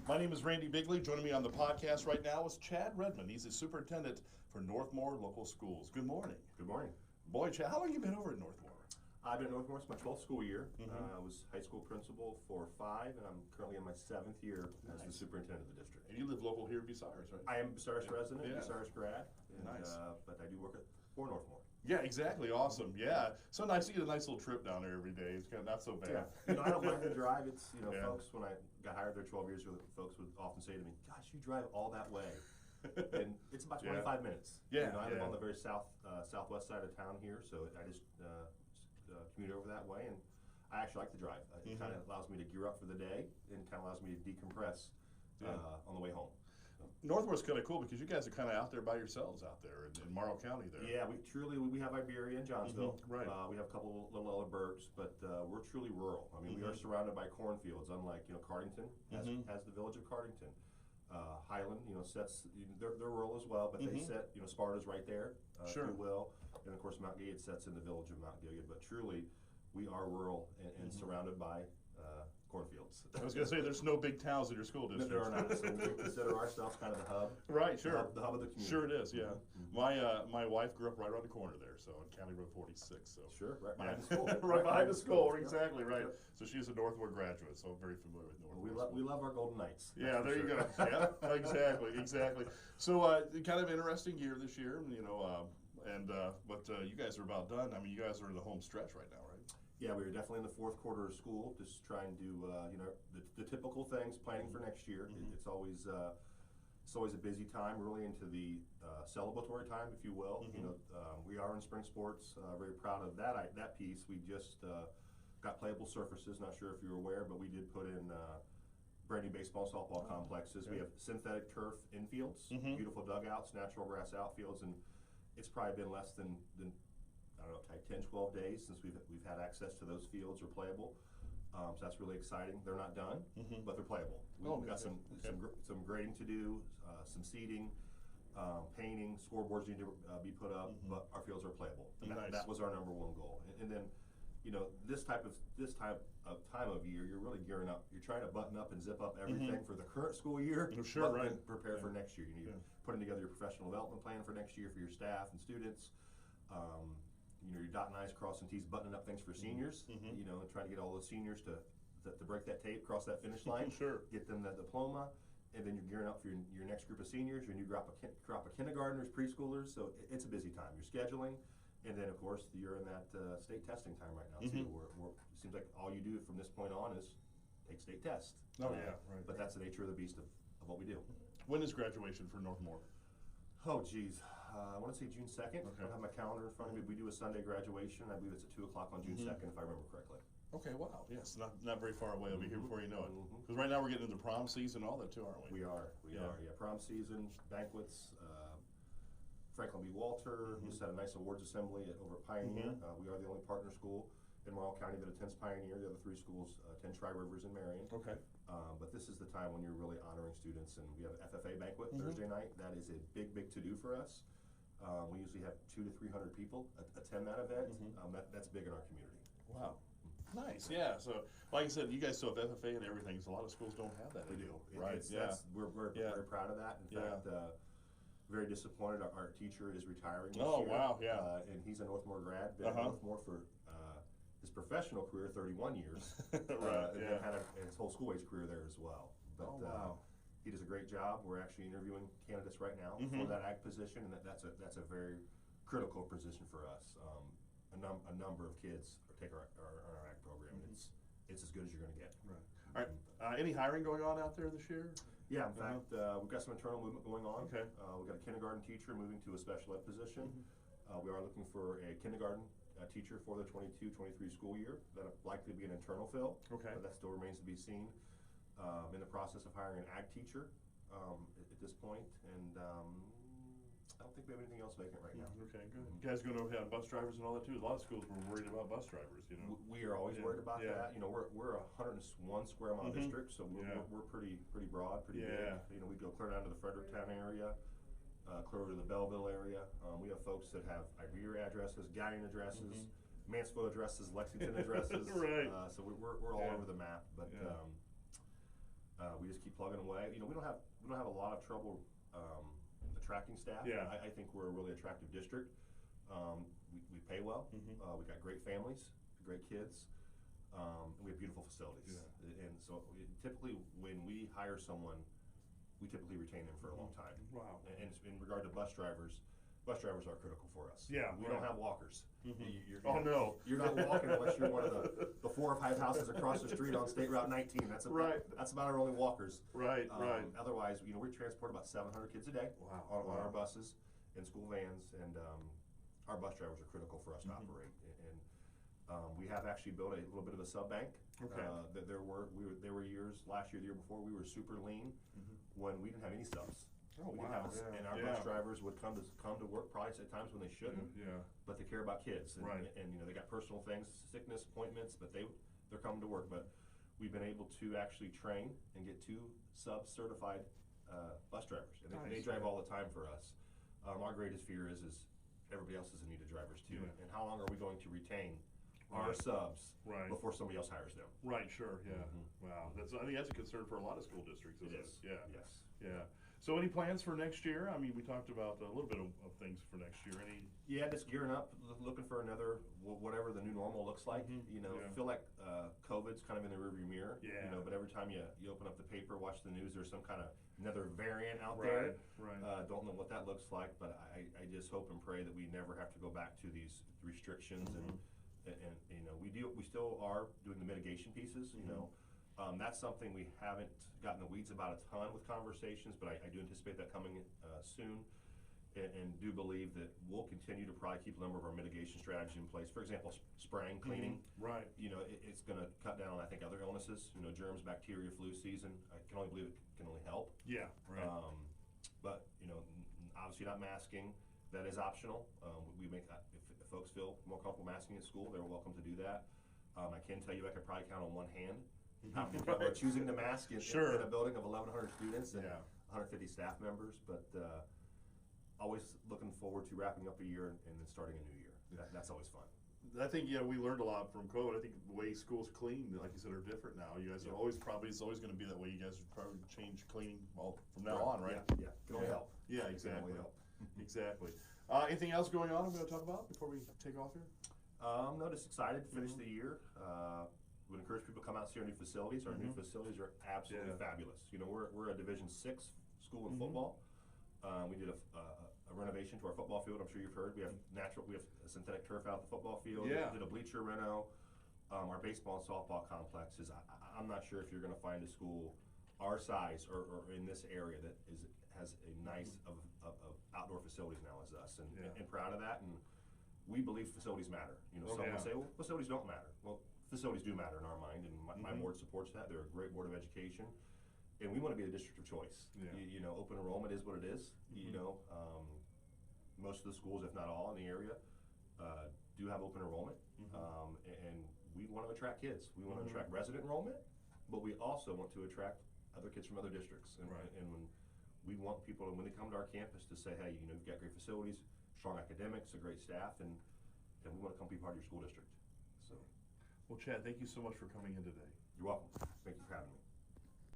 My name is Randy Bigley. Joining me on the podcast right now is Chad Redmon. He's the superintendent for Northmor Local Schools. Good morning. Good morning. Boy, Chad, how long have you been over at Northmor? I've been at Northmor since my 12th school year. I was high school principal for 5, and I'm currently in my 7th year as the superintendent of the district. And you live local here in Bucyrus, right? I am a Bucyrus resident, Yeah. Bucyrus grad, and, Nice. but I do work for Northmor. Yeah, exactly. Awesome. Yeah. So nice to get a nice little trip down there every day. It's kind of not so bad. Yeah. I don't mind the drive. It's, Yeah. folks, when I got hired there 12 years ago, folks would often say to me, gosh, you drive all that way. And it's about 25 minutes. Yeah, I live yeah. on the very southwest side of town here, so I just commute over that way, and I actually like the drive. It kind of allows me to gear up for the day, and kind of allows me to decompress on the way home. Northmor's kind of cool because you guys are kind of out there by yourselves out there in Morrow County there. Yeah, we have Iberia and Johnsville. Right. We have a couple little other burgs, but we're truly rural. I mean, we are surrounded by cornfields, unlike Cardington has the village of Cardington. Highland, they're rural as well, but they set, Sparta's right there, if you will, and of course Mount Gilead sets in the village of Mount Gilead. But truly, we are rural and surrounded by cornfields. I was going to say, there's no big towns in your school district. There are not. So we consider ourselves kind of the hub. Right, sure. The hub of the community. Sure it is, yeah. My wife grew up right around the corner there, so on County Road 46. So sure, right behind the school. Right behind the school, exactly, right. Yep. So she's a Northmor graduate, so I'm very familiar with Northmor. We love our Golden Knights. Yeah, there you go. Yeah, exactly. So kind of interesting year this year, but you guys are about done. I mean, you guys are in the home stretch right now, right? Yeah, we were definitely in the 4th quarter of school, just trying to, the typical things, planning for next year. It's always a busy time, really into the celebratory time, if you will. We are in spring sports. Very proud of that piece. We just got playable surfaces. Not sure if you're aware, but we did put in brand new baseball and softball complexes. Okay. We have synthetic turf infields, beautiful dugouts, natural grass outfields, and it's probably been less than I don't know, 10, 12 days since we've had access to those fields or playable. So that's really exciting. They're not done, but they're playable. We've got some grading to do, some seeding, painting, scoreboards need to be put up, but our fields are playable. And that was our #1 goal. And then, this time of year, you're really gearing up. You're trying to button up and zip up everything for the current school year, sure, but right. then prepare for next year. You need putting together your professional development plan for next year for your staff and students. You're dotting I's, crossing T's, buttoning up things for seniors, and trying to get all those seniors to break that tape, cross that finish line, get them that diploma, and then you're gearing up for your next group of seniors, your new crop of kindergartners, preschoolers, so it's a busy time. You're scheduling, and then of course you're in that state testing time right now too, where it seems like all you do from this point on is take state tests. Oh yeah, right. But that's the nature of the beast of what we do. When is graduation for Northmor? Oh geez, I want to say June 2nd. Okay. I don't have my calendar in front of me. We do a Sunday graduation. I believe it's at 2 o'clock on June 2nd, if I remember correctly. Okay, wow. Yes, not very far away. I'll be here before you know it. Because right now we're getting into prom season and all that too, aren't we? We are. Yeah, prom season, banquets. Franklin B. Walter. We just had a nice awards assembly over at Pioneer. We are the only partner school in Morrow County that attends Pioneer. The other 3 schools attend Tri-Rivers and Marion. Okay. But this is the time when you're really honoring students, and we have an FFA banquet Thursday night. That is a big to-do for us. We usually have 200 to 300 people attend that event. That's big in our community. Wow. Nice, yeah. So, like I said, you guys still have FFA and everything, so a lot of schools don't have that. We do. Right, We're very proud of that. In fact, very disappointed. Our teacher is retiring this year. Oh, wow, yeah. And he's a Northmor grad, been at Northmor for his professional career, 31 years. And then had his whole school-age career there as well. But he does a great job. We're actually interviewing candidates right now for that ag position, and that's a very critical position for us. A number of kids take our ag program, and it's as good as you're going to get. Right. All right. Any hiring going on out there this year? Yeah, in fact, we've got some internal movement going on. Okay. We've got a kindergarten teacher moving to a special ed position. We are looking for a kindergarten teacher for the 22-23 school year. That'll likely be an internal fill. Okay. But that still remains to be seen. In the process of hiring an ag teacher at this point, and I don't think we have anything else vacant right now. Okay, good. You guys going to have bus drivers and all that too? A lot of schools were worried about bus drivers, We are always worried about that. We're a 101 square mile district, so we're pretty broad, pretty big. We go clear down to the Fredericktown area, clear over to the Belleville area. We have folks that have Iberia addresses, Guyton addresses, Mansfield addresses, Lexington addresses. Right. So we're all over the map, but we just keep plugging away. You know, we don't have a lot of trouble attracting staff. Yeah. I think we're a really attractive district. We pay well. We got great families, great kids. And we have beautiful facilities. Yeah. And so typically when we hire someone, we typically retain them for a long time. Wow. And in regard to bus drivers are critical for us. Yeah. We don't have walkers. No. You're not walking unless you're one of the 4 or 5 houses across the street on State Route 19. That's about our only walkers. Right. Otherwise, you know, we transport about 700 kids a day on our buses and school vans, and our bus drivers are critical for us to operate. And we have actually built a little bit of a sub bank. Okay. There were years last year, the year before, we were super lean when we didn't have any subs. Oh, wow. And our bus drivers would come to work probably at times when they shouldn't. Yeah. But they care about kids. And, and you know, they got personal things, sickness, appointments, but they're coming to work. But we've been able to actually train and get 2 sub-certified bus drivers. And they drive all the time for us. Our greatest fear is everybody else is in need of drivers too. Yeah. And how long are we going to retain our subs before somebody else hires them? Right, sure, yeah. Wow, I think that's a concern for a lot of school districts, isn't it? Yeah. Yes. Yeah. So any plans for next year? I mean, we talked about a little bit of things for next year. Yeah, just gearing up, looking for another, whatever the new normal looks like. You know, I feel like COVID's kind of in the rearview mirror. Yeah. You know, but every time you open up the paper, watch the news, there's some kind of another variant out there. Right. Don't know what that looks like, but I just hope and pray that we never have to go back to these restrictions and you know, we still are doing the mitigation pieces. You know, that's something we haven't gotten the weeds about a ton with conversations, but I do anticipate that coming soon, and do believe that we'll continue to probably keep a number of our mitigation strategies in place. For example, spraying, cleaning. Right. You know, it's going to cut down on, I think, other illnesses. You know, germs, bacteria, flu season. I can only believe it can only help. Yeah. Right. But you know, obviously not masking. That is optional. We make if folks feel more comfortable masking at school, they're welcome to do that. I can tell you I could probably count on one hand how many people are choosing to mask in a building of 1,100 students and 150 staff members. But always looking forward to wrapping up a year and then starting a new year. That's always fun. I think we learned a lot from COVID. I think the way schools clean, like you said, are different now. You guys are always it's always going to be that way. You guys are probably change cleaning from now on, right? Yeah. Can only help. Yeah, exactly. Exactly. Anything else going on I'm going to talk about before we take off here? No, just excited to finish the year. We would encourage people to come out and see our new facilities. Our new facilities are absolutely fabulous. You know, we're a Division 6 school in football. We did a renovation to our football field. I'm sure you've heard. We have a synthetic turf out at the football field. Yeah. We did a bleacher reno. Our baseball and softball complexes. I'm not sure if you're going to find a school our size or in this area that has a nice of outdoor facilities now as us, and proud of that. And we believe facilities matter. You know, some will say, well, facilities don't matter. Well, facilities do matter in our mind, and my board supports that. They're a great board of education, and we want to be the district of choice. You know, open enrollment is what it is. You know, most of the schools, if not all in the area, do have open enrollment, and we want to attract kids. We want to attract resident enrollment, but we also want to attract other kids from other districts. And when we want people, when they come to our campus, to say, hey, you know, you've got great facilities, strong academics, a great staff, and we want to come be part of your school district. So, well, Chad, thank you so much for coming in today. You're welcome. Thank you for having me.